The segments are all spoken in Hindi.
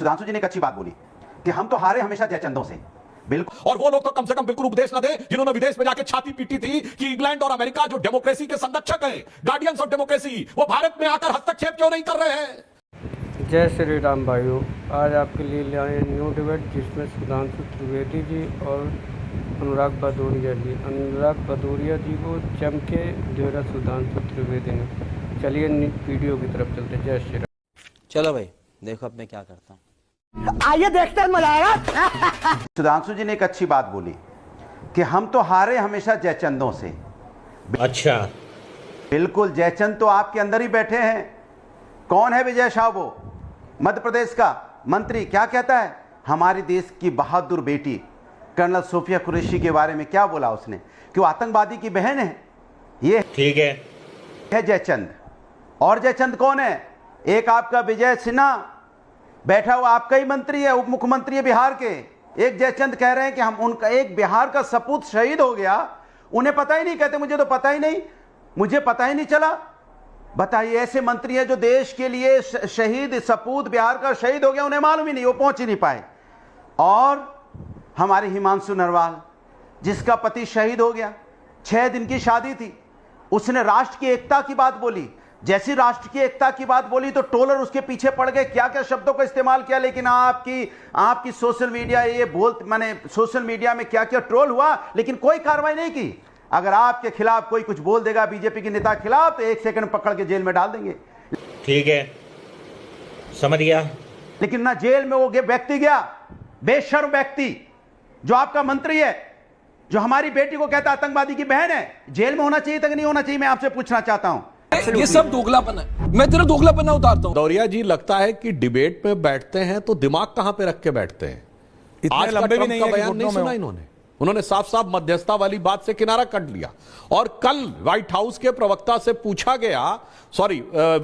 सुधांशु जी ने एक अच्छी बात बोली कि हम तो हारे हमेशा जयचंदों से। बिल्कुल। और वो लोग तो कम से कम बिल्कुल उपदेश न दे जिन्होंने विदेश में जाके छाती पीटी थी कि इंग्लैंड और अमेरिका जो डेमोक्रेसी के संरक्षक हैं, गार्डियंस ऑफ डेमोक्रेसी, वो भारत में आकर हस्तक्षेप क्यों नहीं कर रहे हैं। जय श्री राम भाइयों, आज आपके लिए ले आए न्यू डिबेट जिसमें सुधांशु त्रिवेदी जी और अनुराग भदौरिया जी। अनुराग भदौरिया जी को जम के जोड़ा सुधांशु त्रिवेदी ने। चलिए वीडियो की तरफ चलते। जय श्री राम। चलो भाई देखो अब मैं क्या करता हूँ, आइए देखते हैं, मजा आएगा। सुधांशु जी ने एक अच्छी बात बोली कि हम तो हारे हमेशा जयचंदों से। अच्छा, बिल्कुल, जयचंद तो आपके अंदर ही बैठे हैं। कौन है विजय शाह? वो मध्य प्रदेश का मंत्री। क्या कहता है? हमारे देश की बहादुर बेटी कर्नल सोफिया कुरैशी के बारे में क्या बोला उसने कि वो आतंकवादी की बहन है। ये ठीक है जयचंद। और जयचंद कौन है? एक आपका विजय सिन्हा बैठा हुआ आपका ही मंत्री है, उप मुख्यमंत्री है बिहार के। एक जयचंद कह रहे हैं कि हम उनका एक बिहार का सपूत शहीद हो गया, उन्हें पता ही नहीं। कहते मुझे तो पता ही नहीं, मुझे पता ही नहीं चला। बताइए, ऐसे मंत्री है जो देश के लिए शहीद सपूत बिहार का शहीद हो गया, उन्हें मालूम ही नहीं, वो पहुंच ही नहीं पाए। और हमारे हिमांशु नरवाल जिसका पति शहीद हो गया, 6 दिन की शादी थी, उसने राष्ट्र की एकता की बात बोली। जैसी राष्ट्र की एकता की बात बोली तो ट्रोलर उसके पीछे पड़ गए, क्या क्या शब्दों का इस्तेमाल किया। लेकिन आपकी सोशल मीडिया सोशल मीडिया में क्या क्या ट्रोल हुआ, लेकिन कोई कार्रवाई नहीं की। अगर आपके खिलाफ कोई कुछ बोल देगा बीजेपी के नेता के खिलाफ तो 1 सेकंड पकड़ के जेल में डाल देंगे। ठीक है, समझ गया। लेकिन ना जेल में वो व्यक्ति गया, बेशर्म व्यक्ति जो आपका मंत्री है, जो हमारी बेटी को कहता आतंकवादी की बहन है, जेल में होना चाहिए तक नहीं होना चाहिए? मैं आपसे पूछना चाहता हूं। ये सब दोगलापन है। मैं तेरा दोगलापन उतारता हूं। भदौरिया जी, लगता है कि डिबेट में बैठते हैं तो दिमाग कहां पे रख के बैठते हैं। आज लंबे भी नहीं का बयान नहीं सुना उन्होंने साफ साफ मध्यस्थता वाली बात से किनारा कट लिया। और कल व्हाइट हाउस के प्रवक्ता से पूछा गया,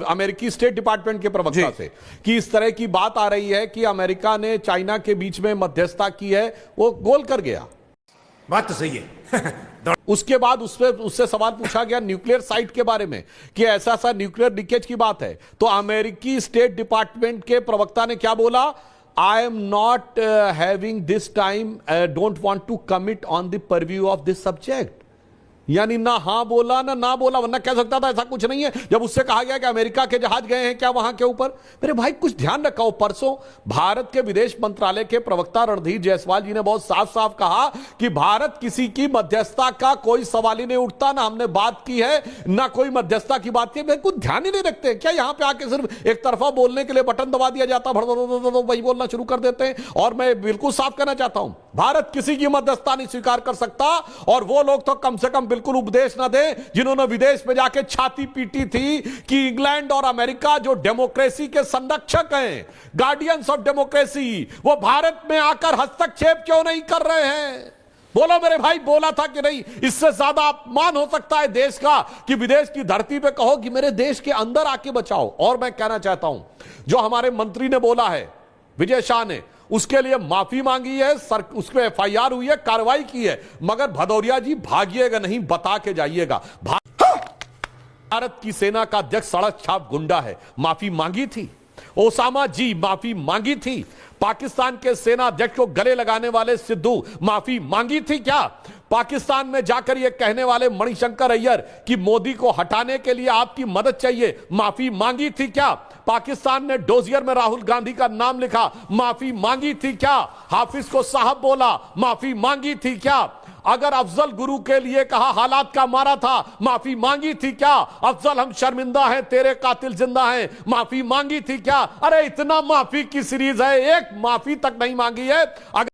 अमेरिकी स्टेट डिपार्टमेंट के प्रवक्ता से, कि इस तरह की बात आ रही है कि अमेरिका ने चाइना के बीच में मध्यस्थता की है, वो गोल कर गया। बात तो सही है। उसके बाद उससे सवाल पूछा गया न्यूक्लियर साइट के बारे में कि ऐसा न्यूक्लियर लीकेज की बात है, तो अमेरिकी स्टेट डिपार्टमेंट के प्रवक्ता ने क्या बोला? I am not having this time, don't want to commit on the purview of this subject. यानी ना हां बोला ना बोला, वरना कह सकता था ऐसा कुछ नहीं है। जब उससे कहा गया कि अमेरिका के जहाज गए हैं क्या वहां के ऊपर, मेरे भाई कुछ ध्यान रखा। परसों भारत के विदेश मंत्रालय के प्रवक्ता रणधीर जायसवाल जी ने बहुत साफ साफ कहा कि भारत किसी की मध्यस्थता का कोई सवाल ही नहीं उठता, ना हमने बात की है, ना कोई मध्यस्थता की बात की है। कुछ ध्यान ही नहीं रखते क्या? यहां पर आके सिर्फ एक तरफा बोलने के लिए बटन दबा दिया जाता, वही बोलना शुरू कर देते हैं। और मैं बिल्कुल साफ कहना चाहता हूं, भारत किसी की मध्यस्थता नहीं स्वीकार कर सकता। और वो लोग तो कम से कम बिल्कुल उपदेश ना दे जिन्होंने विदेश में जाके छाती पीटी थी कि इंग्लैंड और अमेरिका जो डेमोक्रेसी के संरक्षक हैं, गार्डियंस ऑफ डेमोक्रेसी, वो भारत में आकर हस्तक्षेप क्यों नहीं कर रहे हैं। बोलो मेरे भाई, बोला था कि नहीं? इससे ज्यादा अपमान हो सकता है देश का कि विदेश की धरती पे कहो कि मेरे देश के अंदर आके बचाओ। और मैं कहना चाहता हूं, जो हमारे मंत्री ने बोला है, विजय शाह ने, उसके लिए माफी मांगी है, उस पर FIR हुई है, कार्रवाई की है। मगर भदौरिया जी भागिएगा नहीं, बता के जाइएगा। भारत की सेना का अध्यक्ष सड़क छाप गुंडा है, माफी मांगी थी। ओसामा जी माफी मांगी थी। पाकिस्तान के सेना अध्यक्ष को गले लगाने वाले सिद्धू माफी मांगी थी क्या? पाकिस्तान में जाकर यह कहने वाले मणिशंकर अय्यर कि मोदी को हटाने के लिए आपकी मदद चाहिए, माफी मांगी थी क्या? पाकिस्तान ने डोजियर में राहुल गांधी का नाम लिखा, माफी मांगी थी क्या? हाफिज को साहब बोला, माफी मांगी थी क्या? अगर अफजल गुरु के लिए कहा हालात का मारा था, माफी मांगी थी क्या? अफजल हम शर्मिंदा हैं, तेरे कातिल जिंदा हैं, माफी मांगी थी क्या? अरे इतना माफी की सीरीज है, एक माफी तक नहीं मांगी है। अगर